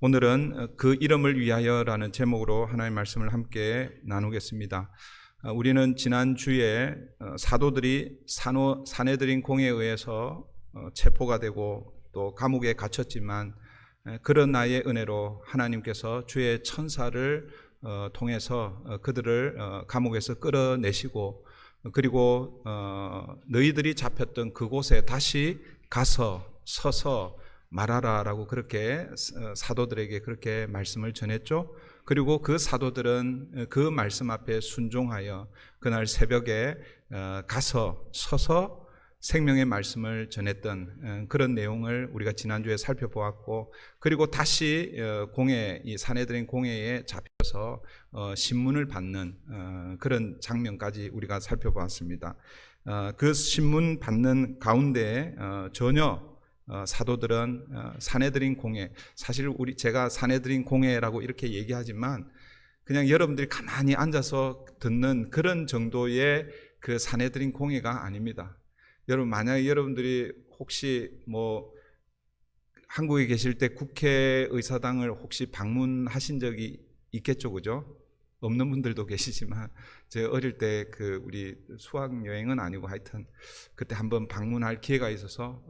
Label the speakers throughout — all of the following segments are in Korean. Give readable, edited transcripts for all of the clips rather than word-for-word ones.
Speaker 1: 오늘은 그 이름을 위하여라는 제목으로 하나님의 말씀을 함께 나누겠습니다. 우리는 지난주에 사도들이 사내들인 공에 의해서 체포가 되고 또 감옥에 갇혔지만 그런 나의 은혜로 하나님께서 주의 천사를 통해서 그들을 감옥에서 끌어내시고, 그리고 너희들이 잡혔던 그곳에 다시 가서 서서 말하라라고 그렇게 사도들에게 그렇게 말씀을 전했죠. 그리고 그 사도들은 그 말씀 앞에 순종하여 그날 새벽에 가서 서서 생명의 말씀을 전했던 그런 내용을 우리가 지난주에 살펴보았고, 그리고 다시 공회, 이 사내들인 공회에 잡혀서 신문을 받는 그런 장면까지 우리가 살펴보았습니다. 그 신문 받는 가운데 전혀 사도들은 사내들인 공회, 사실 제가 사내들인 공회라고 이렇게 얘기하지만 그냥 여러분들이 가만히 앉아서 듣는 그런 정도의 그 사내들인 공회가 아닙니다. 여러분, 만약에 여러분들이 혹시 한국에 계실 때 국회의사당을 혹시 방문하신 적이 있겠죠, 그죠? 없는 분들도 계시지만 제가 어릴 때 우리 수학 여행은 아니고 하여튼 그때 한번 방문할 기회가 있어서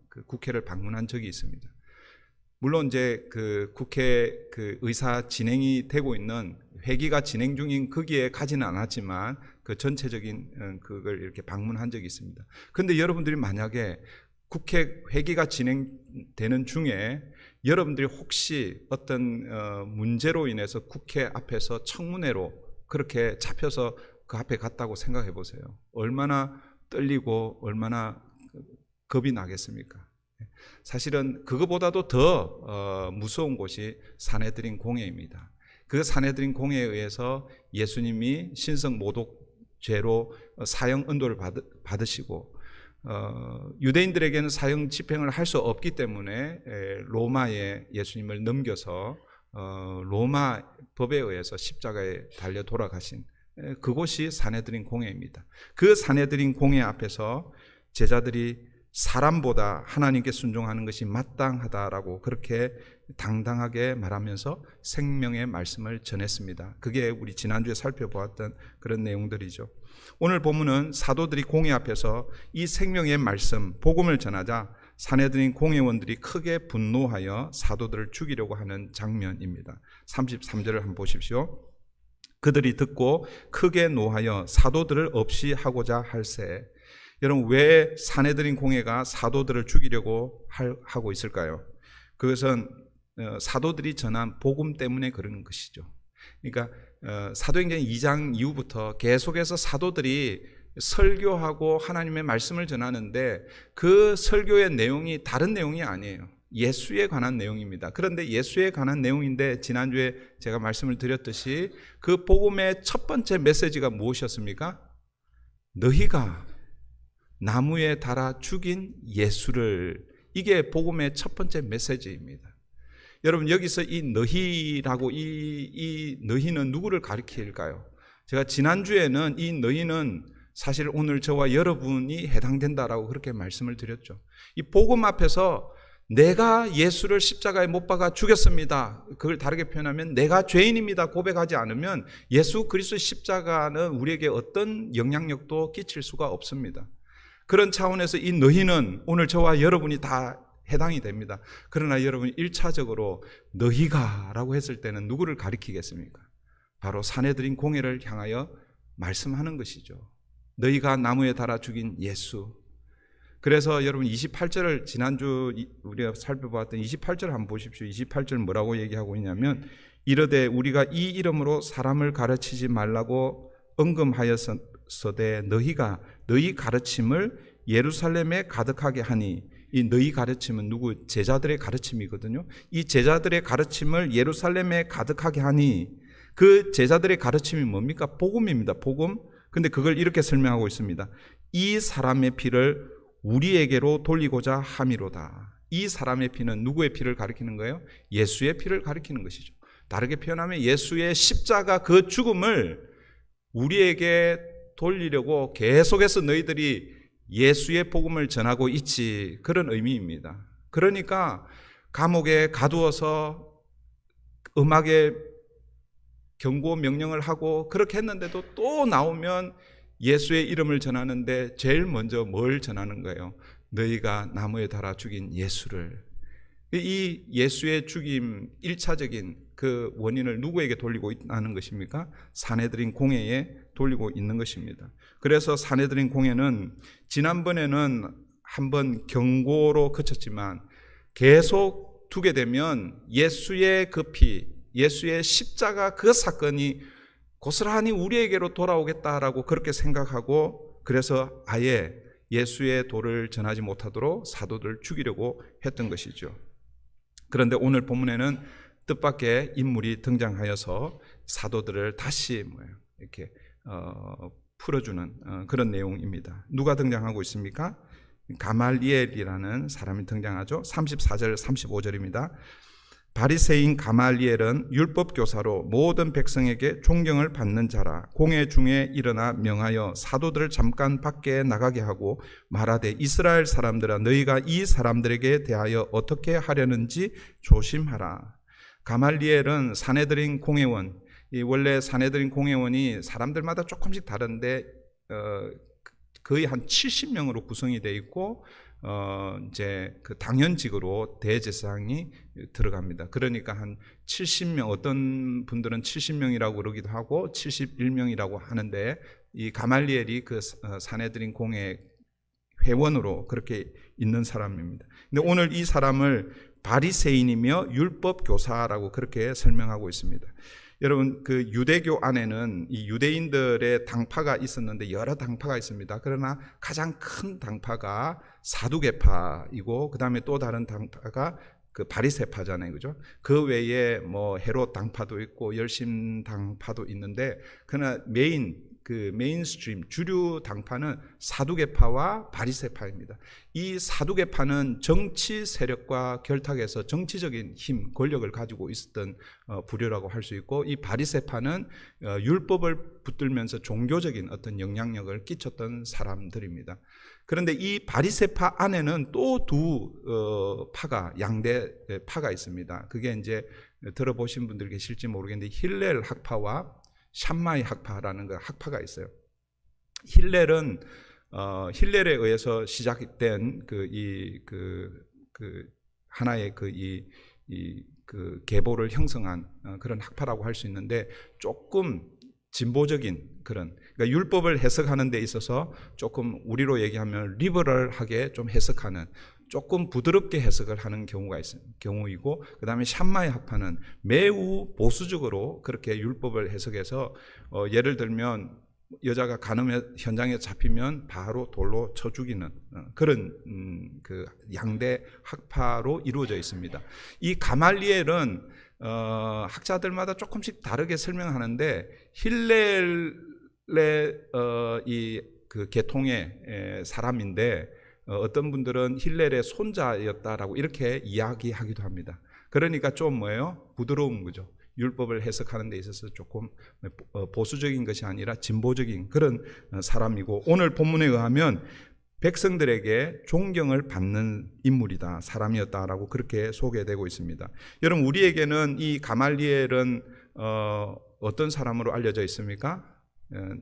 Speaker 1: 그 국회를 방문한 적이 있습니다. 물론 이제 그 국회 의사 진행이 되고 있는 회기가 진행 중인 거기에 가지는 않았지만 그 전체적인 그걸 이렇게 방문한 적이 있습니다. 근데 여러분들이 만약에 국회 회기가 진행되는 중에 여러분들이 혹시 어떤 문제로 인해서 국회 앞에서 청문회로 그렇게 잡혀서 그 앞에 갔다고 생각해 보세요. 얼마나 떨리고 얼마나 겁이 나겠습니까? 사실은 그거보다도 더 무서운 곳이 사내들인 공회입니다. 그 사내들인 공회에 의해서 예수님이 신성 모독죄로 사형 은도를 받으시고, 유대인들에게는 사형 집행을 할 수 없기 때문에 로마에 예수님을 넘겨서 로마 법에 의해서 십자가에 달려 돌아가신 그곳이 사내들인 공회입니다. 그 사내들인 공회 앞에서 제자들이 사람보다 하나님께 순종하는 것이 마땅하다라고 그렇게 당당하게 말하면서 생명의 말씀을 전했습니다. 그게 우리 지난주에 살펴보았던 그런 내용들이죠. 오늘 본문은 사도들이 공회 앞에서 이 생명의 말씀, 복음을 전하자 사내들인 공회원들이 크게 분노하여 사도들을 죽이려고 하는 장면입니다. 33절을 한번 보십시오. 그들이 듣고 크게 노하여 사도들을 없이 하고자 할세. 여러분, 왜 사내들인 공회가 사도들을 죽이려고 하고 있을까요? 그것은 사도들이 전한 복음 때문에 그러는 것이죠. 그러니까 사도행전 2장 이후부터 계속해서 사도들이 설교하고 하나님의 말씀을 전하는데 그 설교의 내용이 다른 내용이 아니에요. 예수에 관한 내용입니다. 그런데 예수에 관한 내용인데 지난주에 제가 말씀을 드렸듯이 그 복음의 첫 번째 메시지가 무엇이었습니까? 너희가 나무에 달아 죽인 예수를, 이게 복음의 첫 번째 메시지입니다. 여러분, 여기서 이 너희라고 이 너희는 누구를 가리킬까요? 제가 지난주에는 이 너희는 사실 오늘 저와 여러분이 해당된다라고 그렇게 말씀을 드렸죠. 이 복음 앞에서 내가 예수를 십자가에 못 박아 죽였습니다, 그걸 다르게 표현하면 내가 죄인입니다 고백하지 않으면 예수 그리스도의 십자가는 우리에게 어떤 영향력도 끼칠 수가 없습니다. 그런 차원에서 이 너희는 오늘 저와 여러분이 다 해당이 됩니다. 그러나 여러분, 1차적으로 너희가 라고 했을 때는 누구를 가리키겠습니까? 바로 사내들인 공회를 향하여 말씀하는 것이죠. 너희가 나무에 달아 죽인 예수. 그래서 여러분 28절을 지난주 우리가 살펴봤던 28절 한번 보십시오. 28절 뭐라고 얘기하고 있냐면, 이르되 우리가 이 이름으로 사람을 가르치지 말라고 언금하였으되 너희가 너희 가르침을 예루살렘에 가득하게 하니. 이 너희 가르침은 누구? 제자들의 가르침이거든요. 이 제자들의 가르침을 예루살렘에 가득하게 하니, 그 제자들의 가르침이 뭡니까? 복음입니다. 복음. 근데 그걸 이렇게 설명하고 있습니다. 이 사람의 피를 우리에게로 돌리고자 함이로다. 이 사람의 피는 누구의 피를 가리키는 거예요? 예수의 피를 가리키는 것이죠. 다르게 표현하면 예수의 십자가 그 죽음을 우리에게 돌리려고 계속해서 너희들이 예수의 복음을 전하고 있지, 그런 의미입니다. 그러니까 감옥에 가두어서 음악에 경고 명령을 하고 그렇게 했는데도 또 나오면 예수의 이름을 전하는데 제일 먼저 뭘 전하는 거예요? 너희가 나무에 달아 죽인 예수를. 이 예수의 죽임 1차적인 그 원인을 누구에게 돌리고 있다는 것입니까? 사내들인 공회에 돌리고 있는 것입니다. 그래서 사내들인 공회는 지난번에는 한번 경고로 그쳤지만 계속 두게 되면 예수의 그 피, 예수의 십자가 그 사건이 고스란히 우리에게로 돌아오겠다라고 그렇게 생각하고 그래서 아예 예수의 도를 전하지 못하도록 사도들을 죽이려고 했던 것이죠. 그런데 오늘 본문에는 뜻밖의 인물이 등장하여서 사도들을 다시 이렇게 풀어주는 그런 내용입니다. 누가 등장하고 있습니까? 가말리엘이라는 사람이 등장하죠. 34절 35절입니다. 바리새인 가말리엘은 율법 교사로 모든 백성에게 존경을 받는 자라. 공회 중에 일어나 명하여 사도들을 잠깐 밖에 나가게 하고 말하되 이스라엘 사람들아 너희가 이 사람들에게 대하여 어떻게 하려는지 조심하라. 가말리엘은 사내들인 공회원, 원래 사내들인 공회원이 사람들마다 조금씩 다른데 거의 한 70명으로 구성이 되어 있고 이제 그 당연직으로 대제사장이 들어갑니다. 그러니까 한 70명, 어떤 분들은 70명이라고 그러기도 하고 71명이라고 하는데 이 가말리엘이 그 사내들인 공회 회원으로 그렇게 있는 사람입니다. 근데 오늘 이 사람을 바리새인이며 율법 교사라고 그렇게 설명하고 있습니다. 여러분 그 유대교 안에는 이 유대인들의 당파가 있었는데 여러 당파가 있습니다. 그러나 가장 큰 당파가 사두개파이고 그 다음에 또 다른 당파가 그 바리새파잖아요, 그죠? 그 외에 뭐 헤롯 당파도 있고 열심 당파도 있는데 그러나 메인스트림 주류 당파는 사두개파와 바리새파입니다. 이 사두개파는 정치 세력과 결탁해서 정치적인 힘, 권력을 가지고 있었던 부류라고 할 수 있고 이 바리새파는 율법을 붙들면서 종교적인 어떤 영향력을 끼쳤던 사람들입니다. 그런데 이 바리새파 안에는 또 두 파가 양대 파가 있습니다. 그게 이제 들어보신 분들 계실지 모르겠는데 힐렐 학파와 샴마이 학파라는 그 학파가 있어요. 힐렐은 힐렐에 의해서 시작된 하나의 그 계보를 형성한 그런 학파라고 할 수 있는데 조금 진보적인 그런 그러니까 율법을 해석하는 데 있어서 조금 우리로 얘기하면 리버럴하게 좀 해석하는 조금 부드럽게 해석을 하는 경우이고 그 다음에 샴마이 학파는 매우 보수적으로 그렇게 율법을 해석해서 예를 들면 여자가 간음 현장에 잡히면 바로 돌로 쳐 죽이는 그런 그 양대 학파로 이루어져 있습니다. 이 가말리엘은 학자들마다 조금씩 다르게 설명하는데 힐렐의 이 그 계통의 사람인데 어떤 분들은 힐렐의 손자였다라고 이렇게 이야기하기도 합니다. 그러니까 좀 부드러운 거죠. 율법을 해석하는 데 있어서 조금 보수적인 것이 아니라 진보적인 그런 사람이고 오늘 본문에 의하면 백성들에게 존경을 받는 인물이다, 사람이었다라고 그렇게 소개되고 있습니다. 여러분 우리에게는 이 가말리엘은 어떤 사람으로 알려져 있습니까?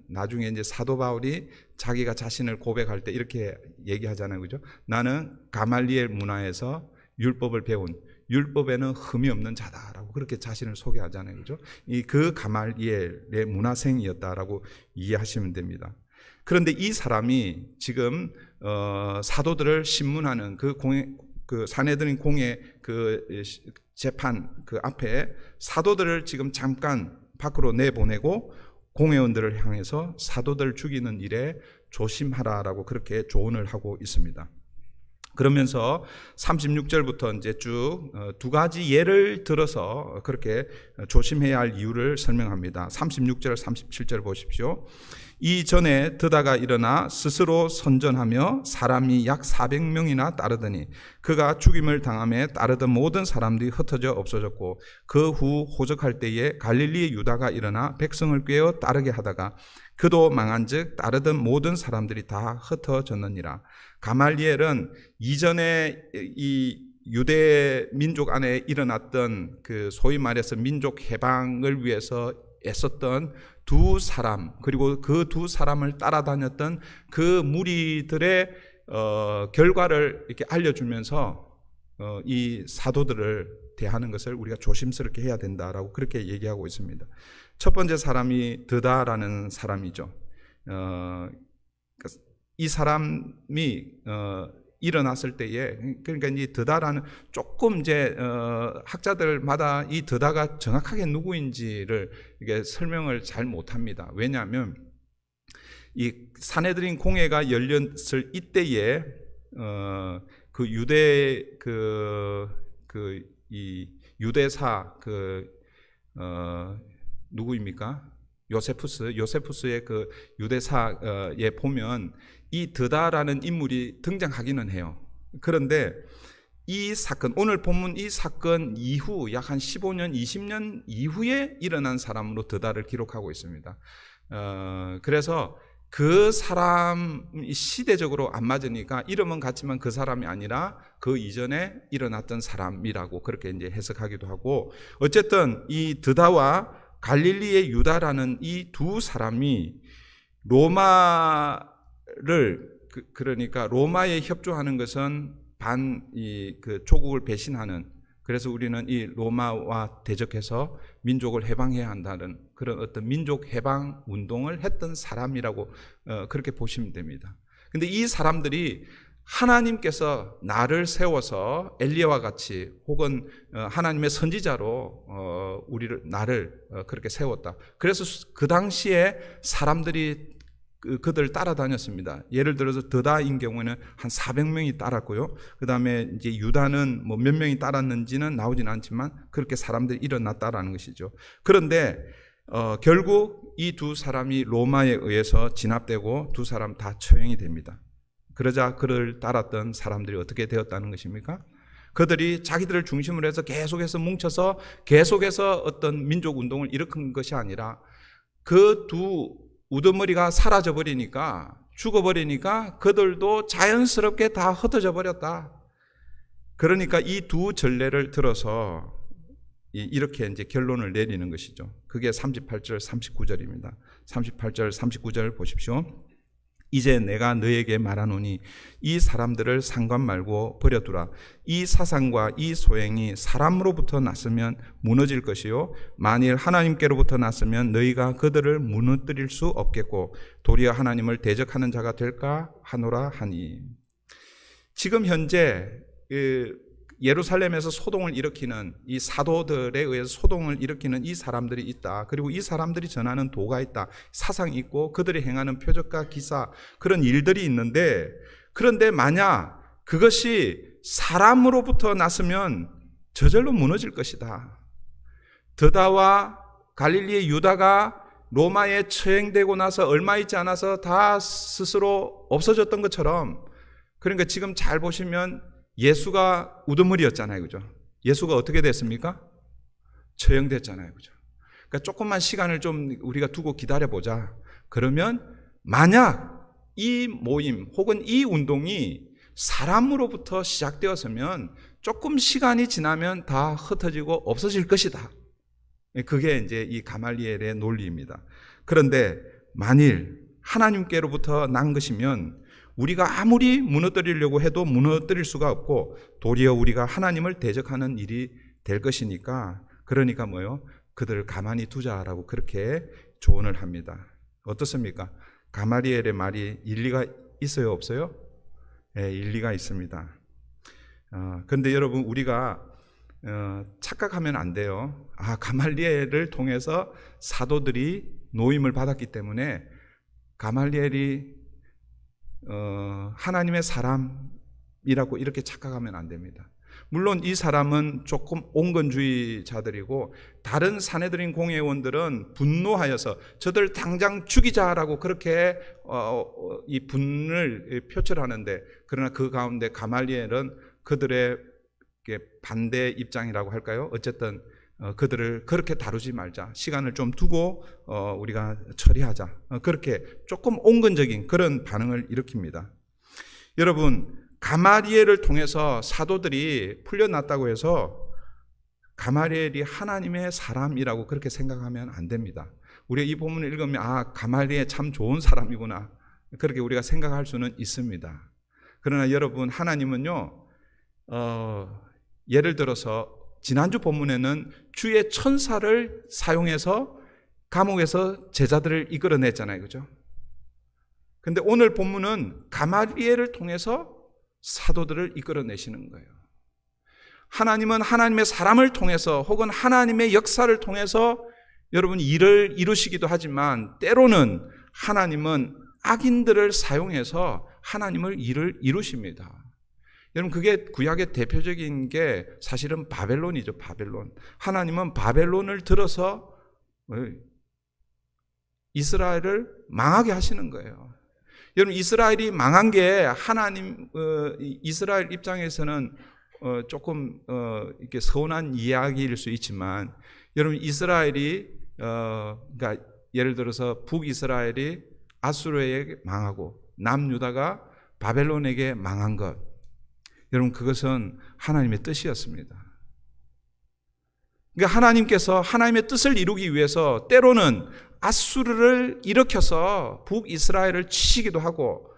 Speaker 1: 나중에 이제 사도 바울이 자기가 자신을 고백할 때 이렇게 얘기하잖아요, 그죠? 나는 가말리엘 문화에서 율법을 배운 율법에는 흠이 없는 자다라고 그렇게 자신을 소개하잖아요, 그죠? 그 가말리엘의 문화생이었다라고 이해하시면 됩니다. 그런데 이 사람이 지금 사도들을 신문하는 그 사내들인 공회 그 재판 그 앞에 사도들을 지금 잠깐 밖으로 내보내고 공회원들을 향해서 사도들 죽이는 일에 조심하라라고 그렇게 조언을 하고 있습니다. 그러면서 36절부터 이제 쭉 두 가지 예를 들어서 그렇게 조심해야 할 이유를 설명합니다. 36절, 37절 보십시오. 이전에 드다가 일어나 스스로 선전하며 사람이 약 400명이나 따르더니 그가 죽임을 당함에 따르던 모든 사람들이 흩어져 없어졌고 그 후 호적할 때에 갈릴리 유다가 일어나 백성을 꿰어 따르게 하다가 그도 망한즉 따르던 모든 사람들이 다 흩어졌느니라. 가말리엘은 이전에 이 유대 민족 안에 일어났던 그 소위 말해서 민족 해방을 위해서 애썼던 두 사람, 그리고 그 두 사람을 따라다녔던 그 무리들의 결과를 이렇게 알려주면서 이 사도들을 대하는 것을 우리가 조심스럽게 해야 된다라고 그렇게 얘기하고 있습니다. 첫 번째 사람이 드다라는 사람이죠. 이 사람이 일어났을 때에, 그러니까 이 드다라는 조금 이제 학자들마다 이 드다가 정확하게 누구인지를 이게 설명을 잘 못합니다. 왜냐하면 이 산헤드린 공회가 열렸을 이때에 그 유대 이 유대사 누구입니까? 요세푸스의 그 유대사에 보면 이 드다라는 인물이 등장하기는 해요. 그런데 이 사건, 오늘 본문 이 사건 이후 약 한 15년, 20년 이후에 일어난 사람으로 드다를 기록하고 있습니다. 그래서 그 사람이 시대적으로 안 맞으니까 이름은 같지만 그 사람이 아니라 그 이전에 일어났던 사람이라고 그렇게 이제 해석하기도 하고, 어쨌든 이 드다와 갈릴리의 유다라는 이 두 사람이 로마를 그러니까 로마에 협조하는 것은 그 조국을 배신하는, 그래서 우리는 이 로마와 대적해서 민족을 해방해야 한다는 그런 어떤 민족 해방 운동을 했던 사람이라고 그렇게 보시면 됩니다. 근데 이 사람들이 하나님께서 나를 세워서 엘리야와 같이 혹은 하나님의 선지자로 나를 그렇게 세웠다. 그래서 그 당시에 사람들이 그들을 따라다녔습니다. 예를 들어서 드다인 경우에는 한 400명이 따랐고요. 그 다음에 이제 유다는 뭐 몇 명이 따랐는지는 나오진 않지만 그렇게 사람들이 일어났다라는 것이죠. 그런데 결국 이 두 사람이 로마에 의해서 진압되고 두 사람 다 처형이 됩니다. 그러자 그를 따랐던 사람들이 어떻게 되었다는 것입니까? 그들이 자기들을 중심으로 해서 계속해서 뭉쳐서 계속해서 어떤 민족 운동을 일으킨 것이 아니라 그 두 우두머리가 사라져 버리니까, 죽어버리니까 그들도 자연스럽게 다 흩어져 버렸다. 그러니까 이 두 전례를 들어서 이렇게 이제 결론을 내리는 것이죠. 그게 38절, 39절입니다. 38절, 39절 보십시오. 이제 내가 너에게 말하노니 이 사람들을 상관 말고 버려두라. 이 사상과 이 소행이 사람으로부터 났으면 무너질 것이요 만일 하나님께로부터 났으면 너희가 그들을 무너뜨릴 수 없겠고 도리어 하나님을 대적하는 자가 될까 하노라 하니. 지금 현재 예루살렘에서 소동을 일으키는 이 사도들에 의해서 소동을 일으키는 이 사람들이 있다. 그리고 이 사람들이 전하는 도가 있다. 사상이 있고 그들이 행하는 표적과 기사, 그런 일들이 있는데, 그런데 만약 그것이 사람으로부터 났으면 저절로 무너질 것이다. 드다와 갈릴리의 유다가 로마에 처형되고 나서 얼마 있지 않아서 다 스스로 없어졌던 것처럼, 그러니까 지금 잘 보시면 예수가 우두머리였잖아요. 그죠? 예수가 어떻게 됐습니까? 처형됐잖아요. 그죠? 그러니까 조금만 시간을 좀 우리가 두고 기다려보자. 그러면 만약 이 모임 혹은 이 운동이 사람으로부터 시작되었으면 조금 시간이 지나면 다 흩어지고 없어질 것이다. 그게 이제 이 가말리엘의 논리입니다. 그런데 만일 하나님께로부터 난 것이면 우리가 아무리 무너뜨리려고 해도 무너뜨릴 수가 없고 도리어 우리가 하나님을 대적하는 일이 될 것이니까, 그러니까 뭐요? 그들을 가만히 두자라고 그렇게 조언을 합니다. 어떻습니까? 가말리엘의 말이 일리가 있어요, 없어요? 네, 일리가 있습니다. 그런데 여러분, 우리가 착각하면 안 돼요. 가말리엘을 통해서 사도들이 노임을 받았기 때문에 가말리엘이 하나님의 사람이라고 이렇게 착각하면 안 됩니다. 물론 이 사람은 조금 온건주의자들이고 다른 산헤드린 공회원들은 분노하여서 저들 당장 죽이자라고 그렇게 이 분을 표출하는데, 그러나 그 가운데 가말리엘은 그들의 반대 입장이라고 할까요? 어쨌든 그들을 그렇게 다루지 말자, 시간을 좀 두고 우리가 처리하자, 그렇게 조금 온건적인 그런 반응을 일으킵니다. 여러분, 가말리엘을 통해서 사도들이 풀려났다고 해서 가말리엘이 하나님의 사람이라고 그렇게 생각하면 안 됩니다. 우리가 이 본문을 읽으면 가말리엘 참 좋은 사람이구나, 그렇게 우리가 생각할 수는 있습니다. 그러나 여러분, 하나님은요, 예를 들어서 지난주 본문에는 주의 천사를 사용해서 감옥에서 제자들을 이끌어냈잖아요, 그죠? 근데 오늘 본문은 가말리엘을 통해서 사도들을 이끌어내시는 거예요. 하나님은 하나님의 사람을 통해서 혹은 하나님의 역사를 통해서 여러분 일을 이루시기도 하지만, 때로는 하나님은 악인들을 사용해서 하나님을 일을 이루십니다. 여러분, 그게 구약의 대표적인 게 사실은 바벨론이죠. 바벨론. 하나님은 바벨론을 들어서 이스라엘을 망하게 하시는 거예요. 여러분, 이스라엘이 망한 게 이스라엘 입장에서는 조금 이렇게 서운한 이야기일 수 있지만, 여러분, 이스라엘이 그러니까 예를 들어서 북이스라엘이 아수르에게 망하고 남유다가 바벨론에게 망한 것, 여러분, 그것은 하나님의 뜻이었습니다. 그러니까 하나님께서 하나님의 뜻을 이루기 위해서 때로는 아수르를 일으켜서 북이스라엘을 치시기도 하고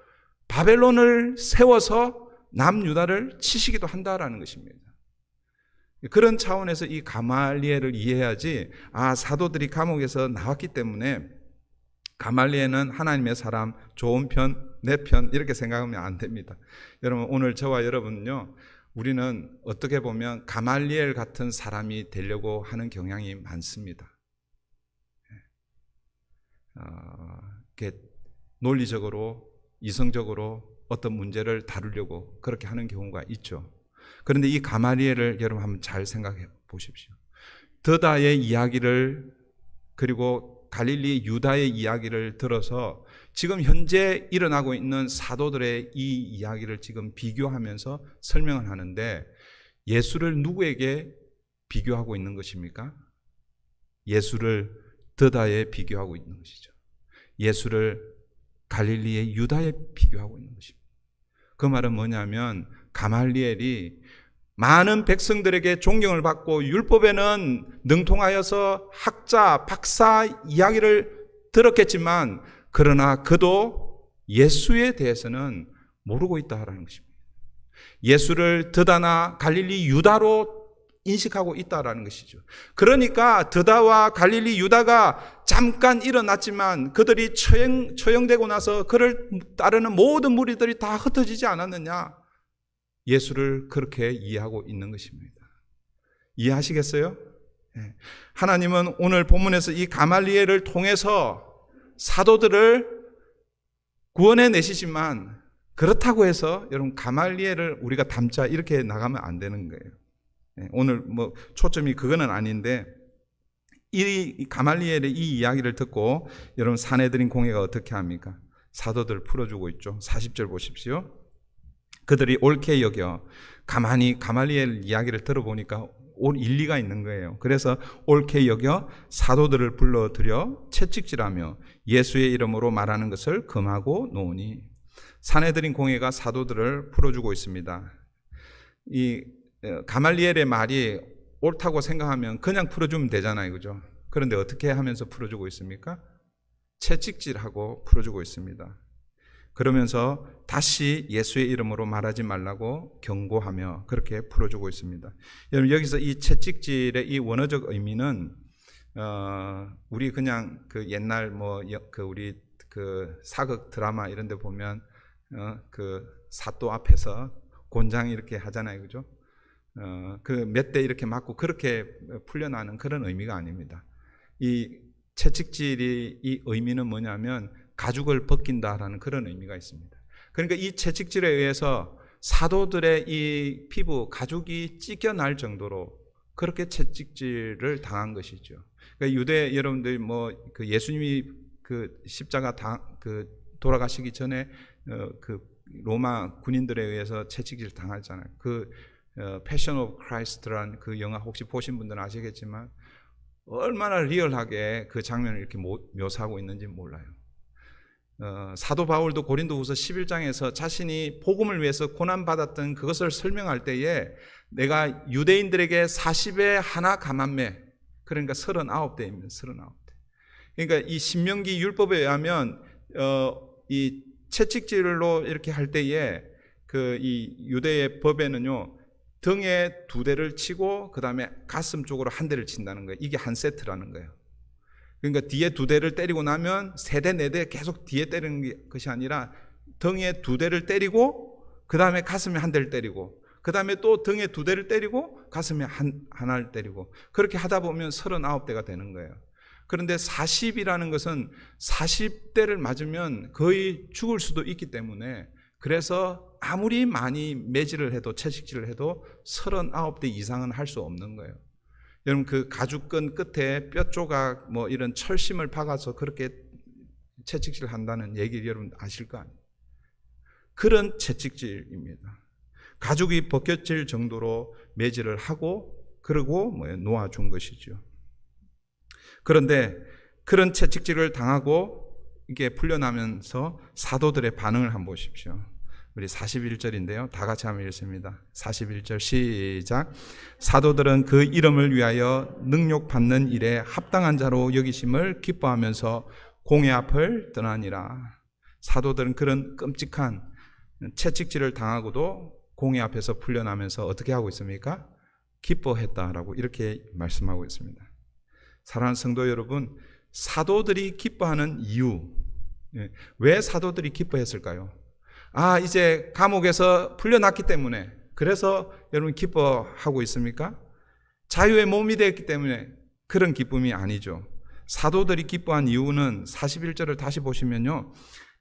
Speaker 1: 바벨론을 세워서 남유다를 치시기도 한다라는 것입니다. 그런 차원에서 이 가말리엘을 이해해야지, 사도들이 감옥에서 나왔기 때문에 가말리엘은 하나님의 사람, 좋은 편, 내 편, 이렇게 생각하면 안 됩니다. 여러분, 오늘 저와 여러분은요, 우리는 어떻게 보면 가말리엘 같은 사람이 되려고 하는 경향이 많습니다. 이렇게 논리적으로, 이성적으로 어떤 문제를 다루려고 그렇게 하는 경우가 있죠. 그런데 이 가말리엘을 여러분 한번 잘 생각해 보십시오. 드다의 이야기를, 그리고 갈릴리 유다의 이야기를 들어서 지금 현재 일어나고 있는 사도들의 이 이야기를 지금 비교하면서 설명을 하는데, 예수를 누구에게 비교하고 있는 것입니까? 예수를 드다에 비교하고 있는 것이죠. 예수를 갈릴리의 유다에 비교하고 있는 것입니다. 그 말은 뭐냐면, 가말리엘이 많은 백성들에게 존경을 받고 율법에는 능통하여서 학자, 박사 이야기를 들었겠지만, 그러나 그도 예수에 대해서는 모르고 있다라는 것입니다. 예수를 드다나 갈릴리 유다로 인식하고 있다라는 것이죠. 그러니까 드다와 갈릴리 유다가 잠깐 일어났지만 그들이 처형되고 나서 그를 따르는 모든 무리들이 다 흩어지지 않았느냐? 예수를 그렇게 이해하고 있는 것입니다. 이해하시겠어요? 하나님은 오늘 본문에서 이 가말리엘을 통해서 사도들을 구원해 내시지만, 그렇다고 해서 여러분 가말리엘을 우리가 닮자 이렇게 나가면 안 되는 거예요. 오늘 초점이 그거는 아닌데, 이 가말리엘의 이 이야기를 듣고 여러분 사내들인 공회가 어떻게 합니까? 사도들을 풀어주고 있죠. 40절 보십시오. 그들이 옳게 여겨, 가만히 가말리엘 이야기를 들어보니까 올 일리가 있는 거예요. 그래서 옳게 여겨 사도들을 불러들여 채찍질하며 예수의 이름으로 말하는 것을 금하고 놓으니, 사내들인 공회가 사도들을 풀어주고 있습니다. 이 가말리엘의 말이 옳다고 생각하면 그냥 풀어주면 되잖아요, 그죠? 그런데 어떻게 하면서 풀어주고 있습니까? 채찍질하고 풀어주고 있습니다. 그러면서 다시 예수의 이름으로 말하지 말라고 경고하며 그렇게 풀어주고 있습니다. 여러분, 여기서 이 채찍질의 이 원어적 의미는 우리 그냥 그 옛날 우리 그 사극 드라마 이런 데 보면 그 사또 앞에서 곤장 이렇게 하잖아요, 그죠? 그 몇 대 이렇게 맞고 그렇게 풀려나는 그런 의미가 아닙니다. 이 채찍질이 이 의미는 뭐냐면 가죽을 벗긴다라는 그런 의미가 있습니다. 그러니까 이 채찍질에 의해서 사도들의 이 피부, 가죽이 찢겨날 정도로 그렇게 채찍질을 당한 것이죠. 그러니까 유대 여러분들이 그 예수님이 그 십자가 돌아가시기 전에 그 로마 군인들에 의해서 채찍질 당하잖아요. 그 패션 오브 크라이스트라는 그 영화 혹시 보신 분들은 아시겠지만 얼마나 리얼하게 그 장면을 이렇게 묘사하고 있는지 몰라요. 사도 바울도 고린도후서 11장에서 자신이 복음을 위해서 고난받았던 그것을 설명할 때에 내가 유대인들에게 40에 하나 감한매, 그러니까 39대입니다. 39대. 그러니까 이 신명기 율법에 의하면 이 채찍질로 이렇게 할 때에 이 유대의 법에는요, 등에 2대를 치고 그 다음에 가슴 쪽으로 1대를 친다는 거예요. 이게 한 세트라는 거예요. 그러니까 뒤에 2대를 때리고 나면 3대, 4대 계속 뒤에 때리는 것이 아니라 등에 2대를 때리고 그 다음에 가슴에 1대를 때리고 그 다음에 또 등에 2대를 때리고 가슴에 하나를 때리고 그렇게 하다 보면 39대가 되는 거예요. 그런데 40이라는 것은 40대를 맞으면 거의 죽을 수도 있기 때문에 그래서 아무리 많이 매질을 해도 채찍질을 해도 39대 이상은 할 수 없는 거예요. 여러분 그 가죽끈 끝에 뼈 조각 뭐 이런 철심을 박아서 그렇게 채찍질을 한다는 얘기 여러분 아실 거 아니에요? 그런 채찍질입니다. 가죽이 벗겨질 정도로 매질을 하고 그리고 놓아준 것이죠. 그런데 그런 채찍질을 당하고 이게 풀려나면서 사도들의 반응을 한번 보십시오. 우리 41절인데요. 다 같이 한번 읽습니다. 41절 시작. 사도들은 그 이름을 위하여 능욕받는 일에 합당한 자로 여기심을 기뻐하면서 공회 앞을 떠나니라. 사도들은 그런 끔찍한 채찍질을 당하고도 공회 앞에서 풀려나면서 어떻게 하고 있습니까? 기뻐했다라고 이렇게 말씀하고 있습니다. 사랑하는 성도 여러분, 사도들이 기뻐하는 이유, 왜 사도들이 기뻐했을까요? 이제 감옥에서 풀려났기 때문에, 그래서 여러분 기뻐하고 있습니까? 자유의 몸이 되었기 때문에 그런 기쁨이 아니죠. 사도들이 기뻐한 이유는 41절을 다시 보시면요,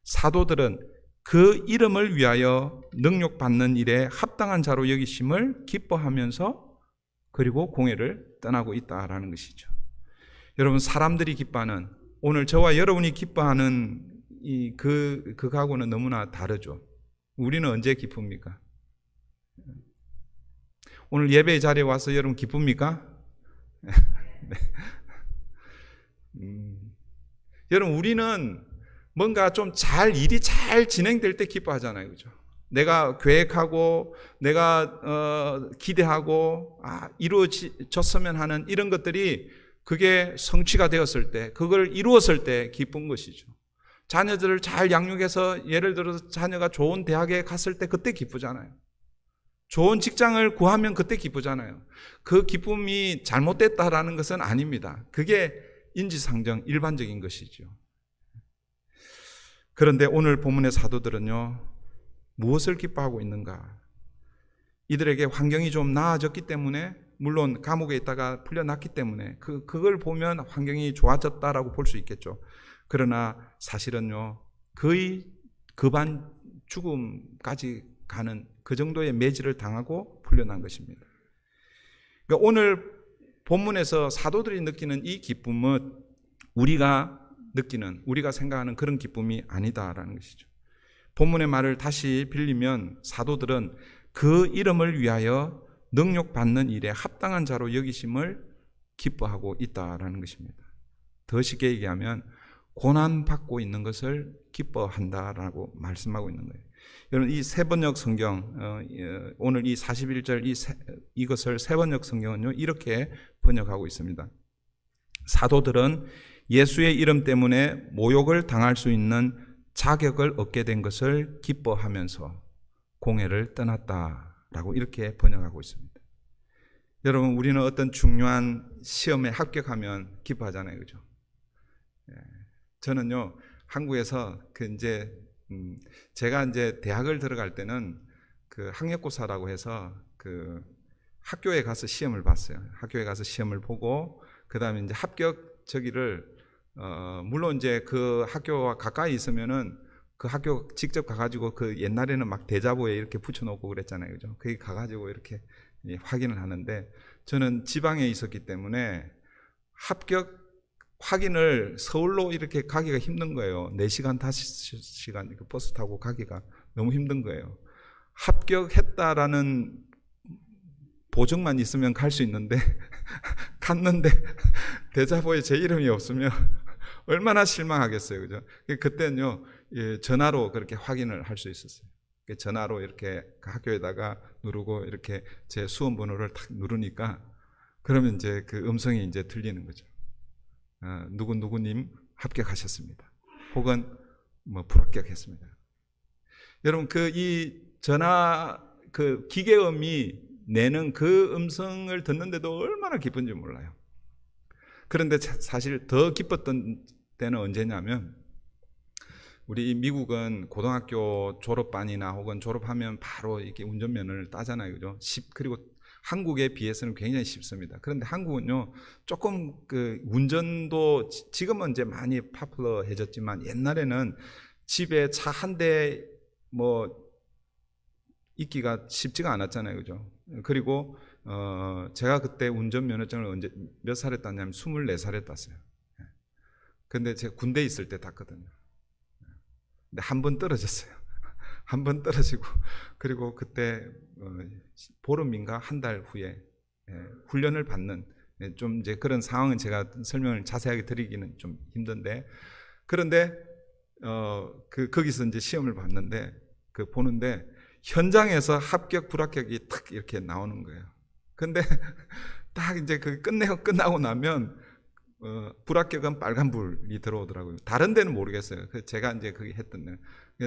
Speaker 1: 사도들은 그 이름을 위하여 능욕받는 일에 합당한 자로 여기심을 기뻐하면서 그리고 공회를 떠나고 있다라는 것이죠. 여러분 사람들이 기뻐하는, 오늘 저와 여러분이 기뻐하는 그 각오는 너무나 다르죠. 우리는 언제 기쁩니까? 오늘 예배 자리에 와서 여러분 기쁩니까? 네. 여러분 우리는 뭔가 좀 일이 잘 진행될 때 기뻐하잖아요, 그죠? 내가 계획하고 내가 기대하고 이루어졌으면 하는 이런 것들이 그게 성취가 되었을 때, 그걸 이루었을 때 기쁜 것이죠. 자녀들을 잘 양육해서 예를 들어서 자녀가 좋은 대학에 갔을 때 그때 기쁘잖아요. 좋은 직장을 구하면 그때 기쁘잖아요. 그 기쁨이 잘못됐다라는 것은 아닙니다. 그게 인지상정 일반적인 것이죠. 그런데 오늘 본문의 사도들은요, 무엇을 기뻐하고 있는가? 이들에게 환경이 좀 나아졌기 때문에, 물론 감옥에 있다가 풀려났기 때문에 그걸 보면 환경이 좋아졌다라고 볼 수 있겠죠. 그러나 사실은요, 거의 급한 죽음까지 가는 그 정도의 매질을 당하고 풀려난 것입니다. 그러니까 오늘 본문에서 사도들이 느끼는 이 기쁨은 우리가 느끼는, 우리가 생각하는 그런 기쁨이 아니다라는 것이죠. 본문의 말을 다시 빌리면 사도들은 그 이름을 위하여 능욕받는 일에 합당한 자로 여기심을 기뻐하고 있다라는 것입니다. 더 쉽게 얘기하면 고난받고 있는 것을 기뻐한다라고 말씀하고 있는 거예요. 여러분 이 세번역 성경, 오늘 이 41절 이것을 세번역 성경은요 이렇게 번역하고 있습니다. 사도들은 예수의 이름 때문에 모욕을 당할 수 있는 자격을 얻게 된 것을 기뻐하면서 공회를 떠났다라고 이렇게 번역하고 있습니다. 여러분 우리는 어떤 중요한 시험에 합격하면 기뻐하잖아요, 그죠? 저는요 한국에서 제가 이제 대학을 들어갈 때는 그 학력고사라고 해서 그 학교에 가서 시험을 봤어요. 학교에 가서 시험을 보고 그 다음에 이제 합격 저기를 물론 이제 그 학교와 가까이 있으면은 그 학교 직접 가가지고 그 옛날에는 막 대자보에 이렇게 붙여놓고 그랬잖아요, 그죠? 거기 가가지고 이렇게 확인을 하는데 저는 지방에 있었기 때문에 합격 확인을 서울로 이렇게 가기가 힘든 거예요. 4시간, 5시간 버스 타고 가기가 너무 힘든 거예요. 합격했다라는 보증만 있으면 갈 수 있는데 갔는데 대자보에 제 이름이 없으면 얼마나 실망하겠어요, 그죠? 그때는요, 전화로 그렇게 확인을 할 수 있었어요. 전화로 이렇게 학교에다가 누르고 이렇게 제 수험 번호를 탁 누르니까 그러면 이제 그 음성이 이제 들리는 거죠. 누구님 합격하셨습니다. 혹은 뭐 불합격했습니다. 여러분 이 전화 기계음이 내는 그 음성을 듣는데도 얼마나 기쁜지 몰라요. 그런데 사실 더 기뻤던 때는 언제냐면 우리 미국은 고등학교 졸업반이나 혹은 졸업하면 바로 이렇게 운전면허를 따잖아요, 그죠? 그리고 한국에 비해서는 굉장히 쉽습니다. 그런데 한국은요, 조금 운전도 지금은 이제 많이 파퓰러해졌지만 옛날에는 집에 차 한 대 있기가 쉽지가 않았잖아요, 그죠? 그리고 제가 그때 운전면허증을 몇 살에 땄냐면 24살에 땄어요. 근데 제가 군대에 있을 때 땄거든요. 근데 한 번 떨어졌어요. 한 번 떨어지고 그리고 그때 보름인가 한 달 후에 훈련을 받는 좀 이제 그런 상황은 제가 설명을 자세하게 드리기는 좀 힘든데 그런데 거기서 이제 시험을 봤는데 보는데 현장에서 합격 불합격이 탁 이렇게 나오는 거예요. 근데 딱 이제 끝나고 나면 불합격은 빨간불이 들어오더라고요. 다른 데는 모르겠어요. 제가 이제 그게 했던 데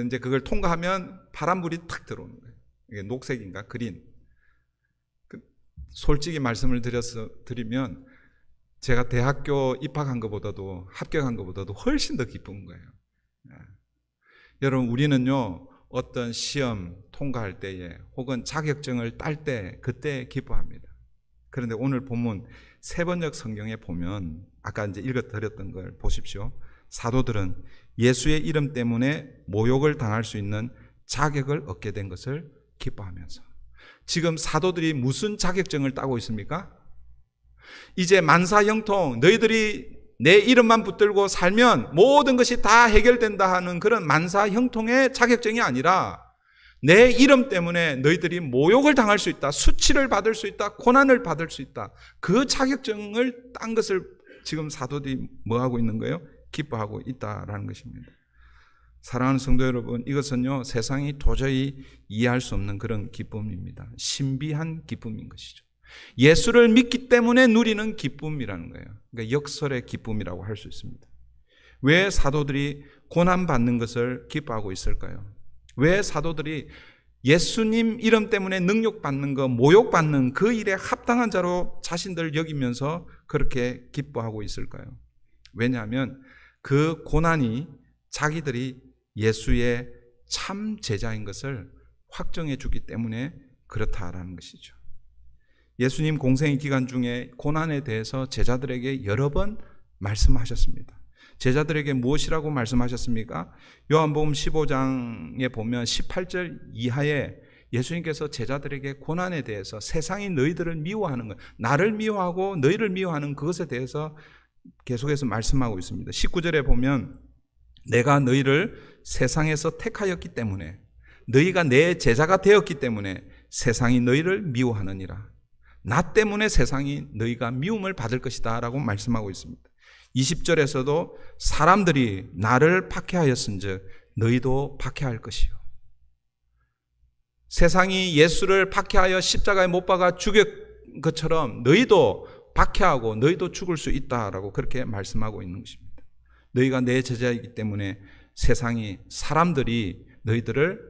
Speaker 1: 이제 그걸 통과하면 파란불이 탁 들어오는 거예요. 이게 녹색인가 그린. 솔직히 말씀을 드리면 제가 대학교 입학한 것보다도 합격한 것보다도 훨씬 더 기쁜 거예요. 여러분 우리는요 어떤 시험 통과할 때에 혹은 자격증을 딸 때 그때 기뻐합니다. 그런데 오늘 본문 세번역 성경에 보면 아까 이제 읽어드렸던 걸 보십시오. 사도들은 예수의 이름 때문에 모욕을 당할 수 있는 자격을 얻게 된 것을 기뻐하면서 지금 사도들이 무슨 자격증을 따고 있습니까? 이제 만사형통 너희들이 내 이름만 붙들고 살면 모든 것이 다 해결된다 하는 그런 만사형통의 자격증이 아니라 내 이름 때문에 너희들이 모욕을 당할 수 있다, 수치를 받을 수 있다, 고난을 받을 수 있다. 그 자격증을 딴 것을 지금 사도들이 뭐 하고 있는 거예요? 기뻐하고 있다라는 것입니다. 사랑하는 성도 여러분, 이것은요 세상이 도저히 이해할 수 없는 그런 기쁨입니다. 신비한 기쁨인 것이죠. 예수를 믿기 때문에 누리는 기쁨이라는 거예요. 그러니까 역설의 기쁨이라고 할 수 있습니다. 왜 사도들이 고난받는 것을 기뻐하고 있을까요? 왜 사도들이 예수님 이름 때문에 능욕받는 것, 모욕받는 그 일에 합당한 자로 자신들을 여기면서 그렇게 기뻐하고 있을까요? 왜냐하면 그 고난이 자기들이 예수의 참 제자인 것을 확정해 주기 때문에 그렇다라는 것이죠. 예수님 공생의 기간 중에 고난에 대해서 제자들에게 여러 번 말씀하셨습니다. 제자들에게 무엇이라고 말씀하셨습니까? 요한복음 15장에 보면 18절 이하에 예수님께서 제자들에게 고난에 대해서 세상이 너희들을 미워하는 것, 나를 미워하고 너희를 미워하는 그것에 대해서 계속해서 말씀하고 있습니다. 19절에 보면 내가 너희를 세상에서 택하였기 때문에 너희가 내 제자가 되었기 때문에 세상이 너희를 미워하느니라. 나 때문에 세상이 너희가 미움을 받을 것이다 라고 말씀하고 있습니다. 20절에서도 사람들이 나를 박해하였은즉 너희도 박해할 것이요. 세상이 예수를 박해하여 십자가에 못 박아 죽였 것처럼 너희도 박해하고 너희도 죽을 수 있다라고 그렇게 말씀하고 있는 것입니다. 너희가 내 제자이기 때문에 세상이 사람들이 너희들을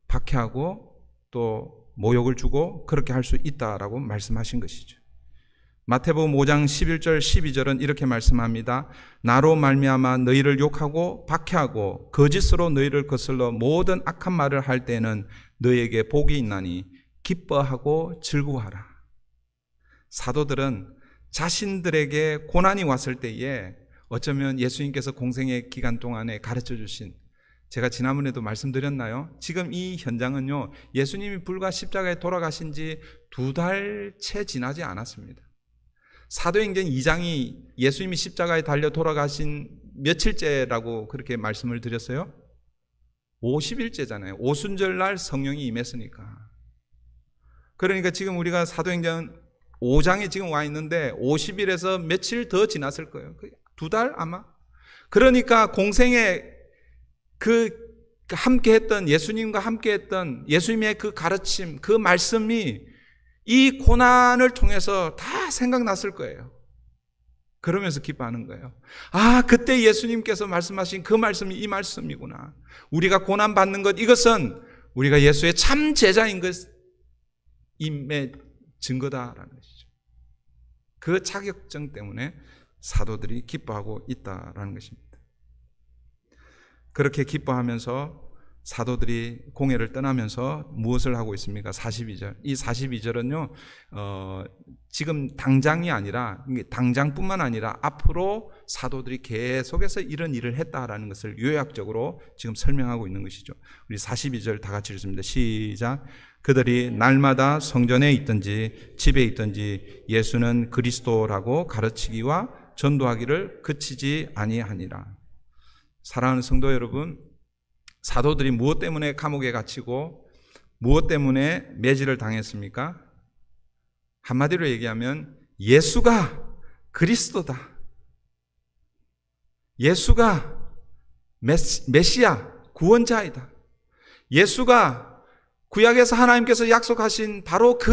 Speaker 1: 박해하고 또 모욕을 주고 그렇게 할 수 있다라고 말씀하신 것이죠. 마태복음 5장 11절 12절은 이렇게 말씀합니다. 나로 말미암아 너희를 욕하고 박해하고 거짓으로 너희를 거슬러 모든 악한 말을 할 때는 너희에게 복이 있나니 기뻐하고 즐거워하라. 사도들은 자신들에게 고난이 왔을 때에 어쩌면 예수님께서 공생의 기간 동안에 가르쳐 주신, 제가 지난번에도 말씀드렸나요? 지금 이 현장은요, 예수님이 불과 십자가에 돌아가신 지 2달 채 지나지 않았습니다. 사도행전 2장이 예수님이 십자가에 달려 돌아가신 며칠째라고 그렇게 말씀을 드렸어요? 50일째잖아요. 오순절날 성령이 임했으니까. 그러니까 지금 우리가 사도행전 5장에 지금 와 있는데 50일에서 며칠 더 지났을 거예요. 2달 아마? 그러니까 공생에 함께했던, 예수님과 함께했던 예수님의 그 가르침, 그 말씀이 이 고난을 통해서 다 생각났을 거예요. 그러면서 기뻐하는 거예요. 아, 그때 예수님께서 말씀하신 그 말씀이 이 말씀이구나. 우리가 고난받는 것, 이것은 우리가 예수의 참 제자인 것임의 증거다라는 것이죠. 그 자격증 때문에 사도들이 기뻐하고 있다라는 것입니다. 그렇게 기뻐하면서 사도들이 공회를 떠나면서 무엇을 하고 있습니까? 42절. 이 42절은요, 지금 당장이 아니라, 당장뿐만 아니라 앞으로 사도들이 계속해서 이런 일을 했다라는 것을 요약적으로 지금 설명하고 있는 것이죠. 우리 42절 다 같이 읽습니다. 시작. 그들이 날마다 성전에 있든지 집에 있든지 예수는 그리스도라고 가르치기와 전도하기를 그치지 아니하니라. 사랑하는 성도 여러분, 사도들이 무엇 때문에 감옥에 갇히고 무엇 때문에 매질을 당했습니까? 한마디로 얘기하면 예수가 그리스도다. 예수가 메시아, 구원자이다. 예수가 구약에서 하나님께서 약속하신 바로 그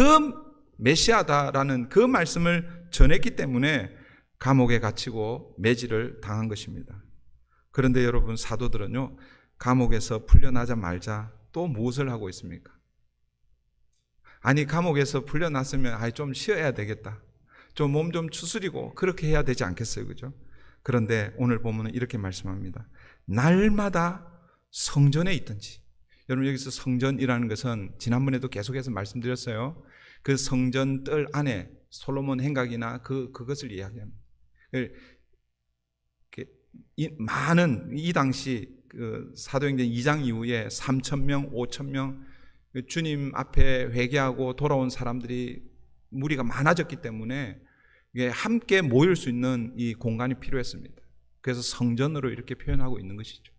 Speaker 1: 메시아다라는 그 말씀을 전했기 때문에 감옥에 갇히고 매질을 당한 것입니다. 그런데 여러분, 사도들은요, 감옥에서 풀려나자마자 또 무엇을 하고 있습니까? 아니, 감옥에서 풀려났으면 좀 쉬어야 되겠다. 좀 몸 좀 추스리고 그렇게 해야 되지 않겠어요? 그죠? 그런데 오늘 보면 이렇게 말씀합니다. 날마다 성전에 있든지. 여러분, 여기서 성전이라는 것은 지난번에도 계속해서 말씀드렸어요. 그 성전 뜰 안에 솔로몬 행각이나 그것을 이야기합니다. 많은 이 당시 사도행전 2장 이후에 3,000명, 5,000명 주님 앞에 회개하고 돌아온 사람들이 무리가 많아졌기 때문에 함께 모일 수 있는 이 공간이 필요했습니다. 그래서 성전으로 이렇게 표현하고 있는 것이죠.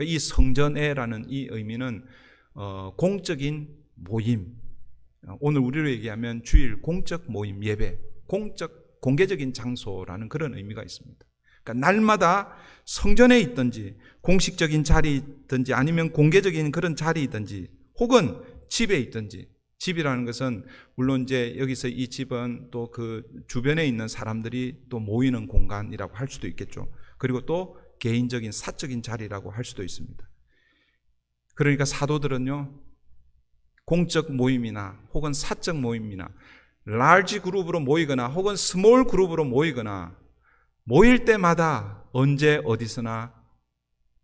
Speaker 1: 이 성전에라는 이 의미는 공적인 모임, 오늘 우리로 얘기하면 주일 공적 모임, 예배, 공개적인 장소라는 그런 의미가 있습니다. 그러니까 날마다 성전에 있든지 공식적인 자리이든지 아니면 공개적인 그런 자리이든지 혹은 집에 있든지, 집이라는 것은 물론 이제 여기서 이 집은 또 그 주변에 있는 사람들이 또 모이는 공간이라고 할 수도 있겠죠. 그리고 또 개인적인 사적인 자리라고 할 수도 있습니다. 그러니까 사도들은요, 공적 모임이나 혹은 사적 모임이나 large 그룹으로 모이거나 혹은 small 그룹으로 모이거나 모일 때마다 언제 어디서나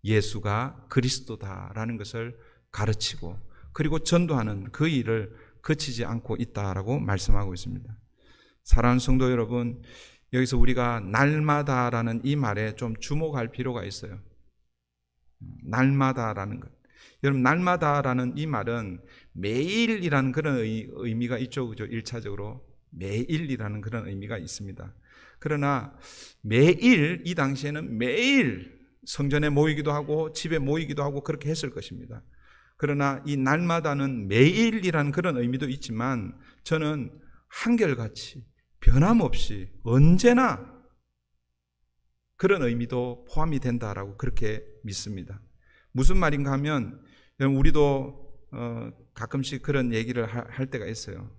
Speaker 1: 예수가 그리스도다라는 것을 가르치고 그리고 전도하는 그 일을 그치지 않고 있다라고 말씀하고 있습니다. 사랑하는 성도 여러분, 여기서 우리가 날마다라는 이 말에 좀 주목할 필요가 있어요. 날마다라는 것. 여러분, 날마다라는 이 말은 매일이라는 그런 의미가 있죠. 그죠? 1차적으로 매일이라는 그런 의미가 있습니다. 그러나 매일, 이 당시에는 매일 성전에 모이기도 하고 집에 모이기도 하고 그렇게 했을 것입니다. 그러나 이 날마다는 매일이라는 그런 의미도 있지만 저는 한결같이 변함없이 언제나 그런 의미도 포함이 된다라고 그렇게 믿습니다. 무슨 말인가 하면 우리도 가끔씩 그런 얘기를 할 때가 있어요.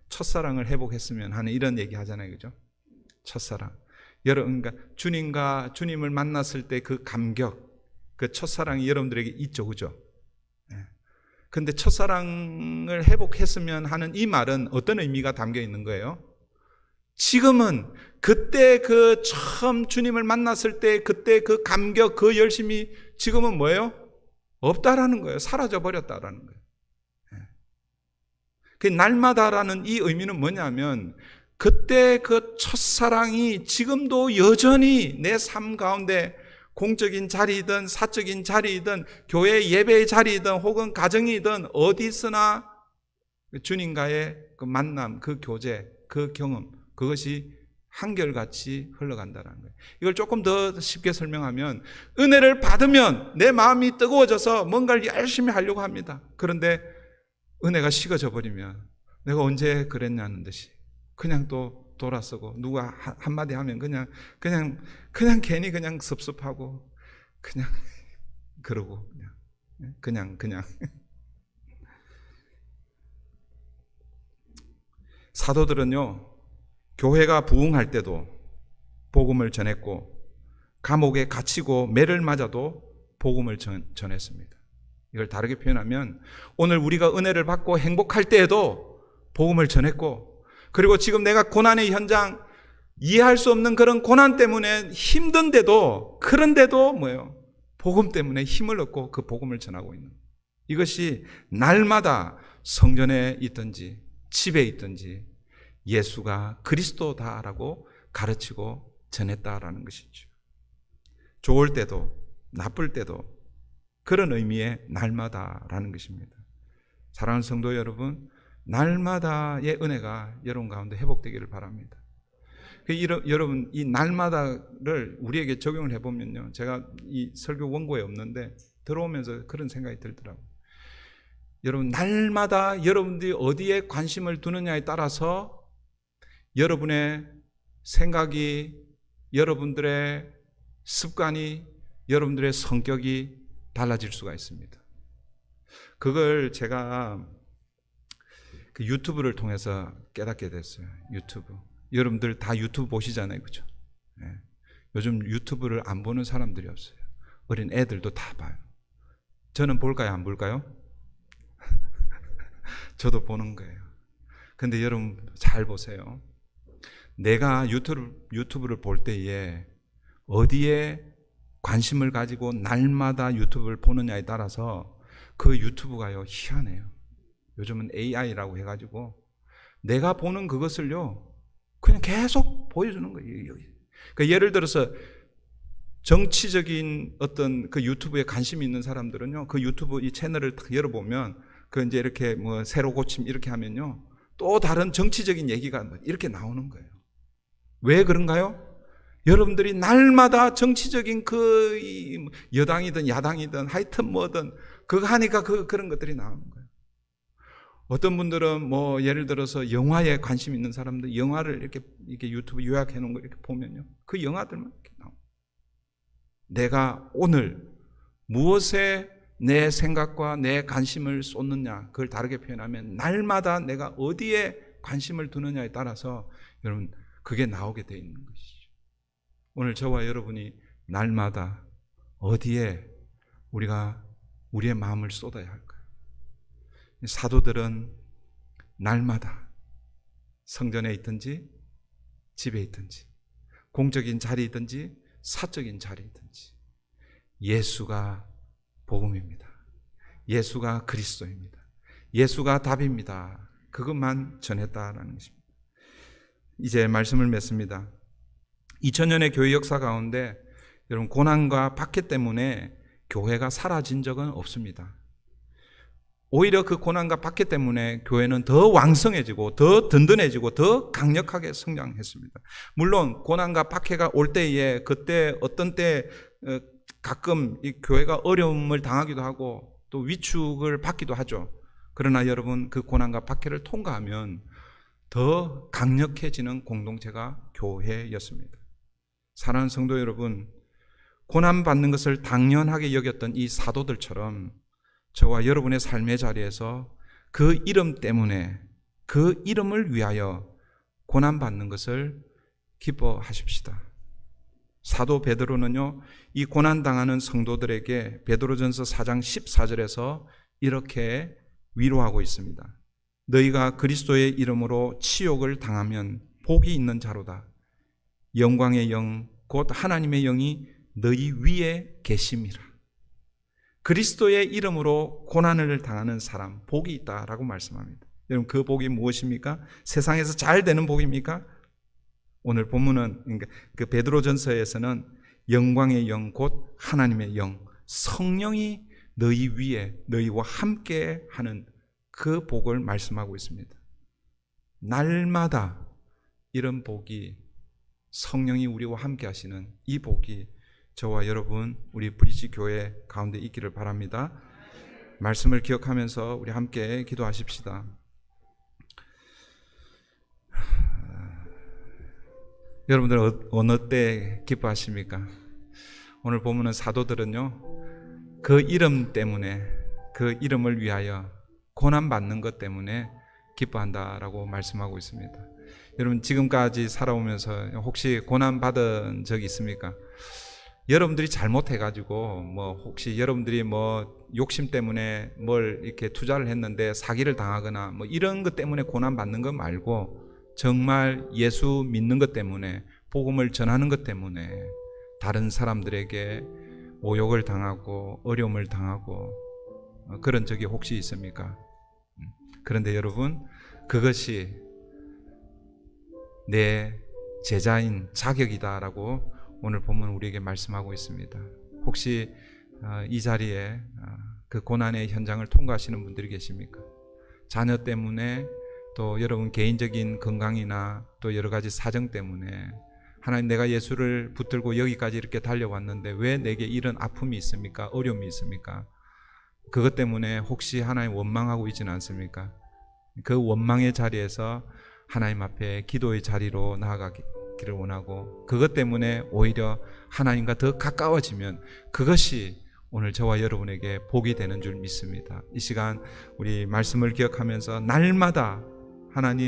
Speaker 1: 첫사랑을 회복했으면 하는 이런 얘기 하잖아요. 그죠? 첫사랑. 여러분, 그러니까 주님을 만났을 때 그 감격, 그 첫사랑이 여러분들에게 있죠. 그죠? 근데 첫사랑을 회복했으면 하는 이 말은 어떤 의미가 담겨 있는 거예요? 지금은 그때 그 처음 주님을 만났을 때 그때 그 감격, 그 열심이 지금은 뭐예요? 없다라는 거예요. 사라져 버렸다라는 거예요. 그 날마다라는 이 의미는 뭐냐면 그때 그 첫사랑이 지금도 여전히 내 삶 가운데 공적인 자리이든 사적인 자리이든 교회 예배의 자리이든 혹은 가정이든 어디서나 주님과의 그 만남, 그 교제, 그 경험, 그것이 한결같이 흘러간다는 거예요. 이걸 조금 더 쉽게 설명하면 은혜를 받으면 내 마음이 뜨거워져서 뭔가를 열심히 하려고 합니다. 그런데 은혜가 식어져 버리면 내가 언제 그랬냐는 듯이 그냥 또 돌아서고 누가 한마디 하면 그냥 괜히 그냥 섭섭하고 그냥 그러고 그냥 사도들은요, 교회가 부흥할 때도 복음을 전했고 감옥에 갇히고 매를 맞아도 복음을 전했습니다. 이걸 다르게 표현하면 오늘 우리가 은혜를 받고 행복할 때에도 복음을 전했고, 그리고 지금 내가 고난의 현장, 이해할 수 없는 그런 고난 때문에 힘든데도, 그런데도 뭐예요? 복음 때문에 힘을 얻고 그 복음을 전하고 있는, 이것이 날마다 성전에 있든지 집에 있든지 예수가 그리스도다라고 가르치고 전했다라는 것이죠. 좋을 때도 나쁠 때도 그런 의미의 날마다라는 것입니다. 사랑하는 성도 여러분, 날마다의 은혜가 여러분 가운데 회복되기를 바랍니다. 여러분, 이 날마다를 우리에게 적용을 해보면요, 제가 이 설교 원고에 없는데 들어오면서 그런 생각이 들더라고요. 여러분, 날마다 여러분들이 어디에 관심을 두느냐에 따라서 여러분의 생각이, 여러분들의 습관이, 여러분들의 성격이 달라질 수가 있습니다. 그걸 제가 그 유튜브를 통해서 깨닫게 됐어요. 유튜브. 여러분들 다 유튜브 보시잖아요, 그렇죠? 네. 요즘 유튜브를 안 보는 사람들이 없어요. 어린 애들도 다 봐요. 저는 볼까요, 안 볼까요? 저도 보는 거예요. 근데 여러분 잘 보세요. 내가 유튜브를 볼 때에 어디에 관심을 가지고 날마다 유튜브를 보느냐에 따라서 그 유튜브가요, 희한해요. 요즘은 AI라고 해가지고 내가 보는 그것을요 그냥 계속 보여주는 거예요. 그러니까 예를 들어서 정치적인 어떤 그 유튜브에 관심이 있는 사람들은요, 그 유튜브 이 채널을 딱 열어보면 그 이제 이렇게 뭐 새로 고침 이렇게 하면요 또 다른 정치적인 얘기가 이렇게 나오는 거예요. 왜 그런가요? 여러분들이 날마다 정치적인 그 여당이든 야당이든 하여튼 뭐든 그거 하니까 그런 것들이 나오는 거예요. 어떤 분들은 뭐 예를 들어서 영화에 관심 있는 사람들 영화를 이렇게 유튜브 요약해 놓은 거 이렇게 보면요 그 영화들만 이렇게 나옵니다. 내가 오늘 무엇에 내 생각과 내 관심을 쏟느냐, 그걸 다르게 표현하면 날마다 내가 어디에 관심을 두느냐에 따라서 여러분 그게 나오게 돼 있는 것이죠. 오늘 저와 여러분이 날마다 어디에 우리가 우리의 마음을 쏟아야 할까요? 사도들은 날마다 성전에 있든지 집에 있든지 공적인 자리이든지 사적인 자리이든지 예수가 복음입니다. 예수가 그리스도입니다. 예수가 답입니다. 그것만 전했다라는 것입니다. 이제 말씀을 맺습니다. 2000년의 교회 역사 가운데 여러분 고난과 박해 때문에 교회가 사라진 적은 없습니다. 오히려 그 고난과 박해 때문에 교회는 더 왕성해지고 더 든든해지고 더 강력하게 성장했습니다. 물론 고난과 박해가 올 때에 그때 어떤 때 가끔 이 교회가 어려움을 당하기도 하고 또 위축을 받기도 하죠. 그러나 여러분 그 고난과 박해를 통과하면 더 강력해지는 공동체가 교회였습니다. 사랑하는 성도 여러분, 고난받는 것을 당연하게 여겼던 이 사도들처럼 저와 여러분의 삶의 자리에서 그 이름 때문에 그 이름을 위하여 고난받는 것을 기뻐하십시다. 사도 베드로는요, 이 고난당하는 성도들에게 베드로전서 4장 14절에서 이렇게 위로하고 있습니다. 너희가 그리스도의 이름으로 치욕을 당하면 복이 있는 자로다. 영광의 영, 곧 하나님의 영이 너희 위에 계심이라. 그리스도의 이름으로 고난을 당하는 사람, 복이 있다라고 말씀합니다. 여러분, 그 복이 무엇입니까? 세상에서 잘 되는 복입니까? 오늘 본문은, 그러니까 그 베드로전서에서는 영광의 영, 곧 하나님의 영, 성령이 너희 위에, 너희와 함께 하는 그 복을 말씀하고 있습니다. 날마다 이런 복이, 성령이 우리와 함께 하시는 이 복이 저와 여러분, 우리 브리지 교회 가운데 있기를 바랍니다. 말씀을 기억하면서 우리 함께 기도하십시다. 여러분들 어느 때 기뻐하십니까? 오늘 보면은 사도들은요, 그 이름 때문에, 그 이름을 위하여 고난받는 것 때문에 기뻐한다라고 말씀하고 있습니다. 여러분, 지금까지 살아오면서 혹시 고난받은 적이 있습니까? 여러분들이 잘못해가지고, 혹시 여러분들이 욕심 때문에 뭘 이렇게 투자를 했는데 사기를 당하거나 이런 것 때문에 고난받는 것 말고, 정말 예수 믿는 것 때문에, 복음을 전하는 것 때문에 다른 사람들에게 모욕을 당하고 어려움을 당하고 그런 적이 혹시 있습니까? 그런데 여러분, 그것이 내 제자인 자격이다라고 오늘 본문 우리에게 말씀하고 있습니다. 혹시 이 자리에 그 고난의 현장을 통과하시는 분들이 계십니까? 자녀 때문에, 또 여러분 개인적인 건강이나 또 여러 가지 사정 때문에, 하나님, 내가 예수를 붙들고 여기까지 이렇게 달려왔는데 왜 내게 이런 아픔이 있습니까? 어려움이 있습니까? 그것 때문에 혹시 하나님 원망하고 있지는 않습니까? 그 원망의 자리에서 하나님 앞에 기도의 자리로 나아가기를 원하고, 그것 때문에 오히려 하나님과 더 가까워지면 그것이 오늘 저와 여러분에게 복이 되는 줄 믿습니다. 이 시간 우리 말씀을 기억하면서 날마다 하나님